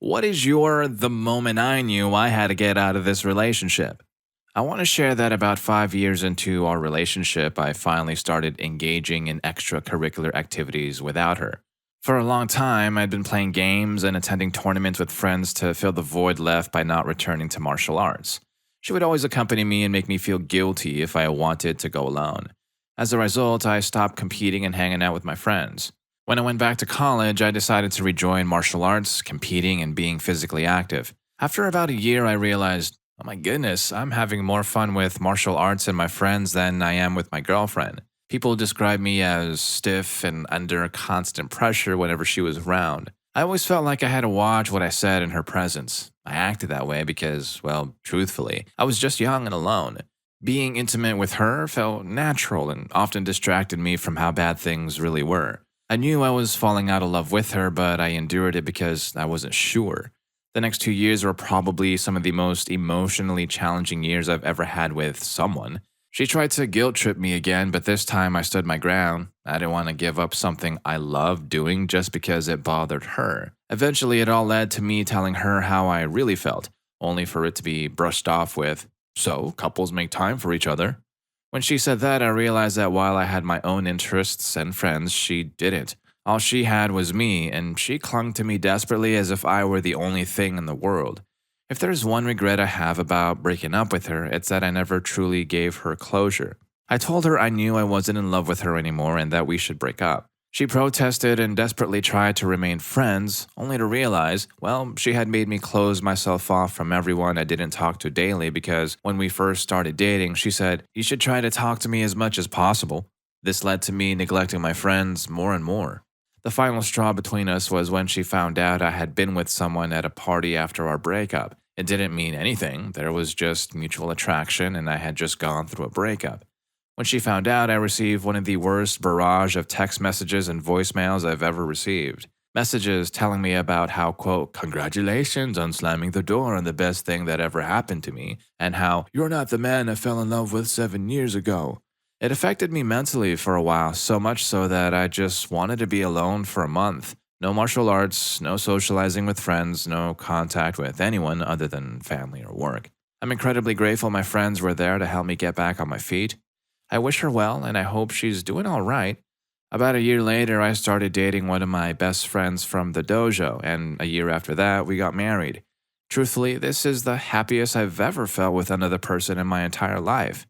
What is your the moment I knew I had to get out of this relationship? I want to share that about 5 years into our relationship, I finally started engaging in extracurricular activities without her. For a long time, I'd been playing games and attending tournaments with friends to fill the void left by not returning to martial arts. She would always accompany me and make me feel guilty if I wanted to go alone. As a result, I stopped competing and hanging out with my friends. When I went back to college, I decided to rejoin martial arts, competing, and being physically active. After about a year, I realized, oh my goodness, I'm having more fun with martial arts and my friends than I am with my girlfriend. People describe me as stiff and under constant pressure whenever she was around. I always felt like I had to watch what I said in her presence. I acted that way because, well, truthfully, I was just young and alone. Being intimate with her felt natural and often distracted me from how bad things really were. I knew I was falling out of love with her, but I endured it because I wasn't sure. The next 2 years were probably some of the most emotionally challenging years I've ever had with someone. She tried to guilt trip me again, but this time I stood my ground. I didn't want to give up something I loved doing just because it bothered her. Eventually, it all led to me telling her how I really felt, only for it to be brushed off with, so, couples make time for each other. When she said that, I realized that while I had my own interests and friends, she didn't. All she had was me, and she clung to me desperately as if I were the only thing in the world. If there's one regret I have about breaking up with her, it's that I never truly gave her closure. I told her I knew I wasn't in love with her anymore and that we should break up. She protested and desperately tried to remain friends, only to realize, well, she had made me close myself off from everyone I didn't talk to daily because when we first started dating, she said, "You should try to talk to me as much as possible." This led to me neglecting my friends more and more. The final straw between us was when she found out I had been with someone at a party after our breakup. It didn't mean anything, there was just mutual attraction and I had just gone through a breakup. When she found out, I received one of the worst barrage of text messages and voicemails I've ever received. Messages telling me about how, quote, "Congratulations on slamming the door on the best thing that ever happened to me," and how, "You're not the man I fell in love with 7 years ago." It affected me mentally for a while, so much so that I just wanted to be alone for a month. No martial arts, no socializing with friends, no contact with anyone other than family or work. I'm incredibly grateful my friends were there to help me get back on my feet. I wish her well, and I hope she's doing all right. About a year later, I started dating one of my best friends from the dojo, and a year after that, we got married. Truthfully, this is the happiest I've ever felt with another person in my entire life.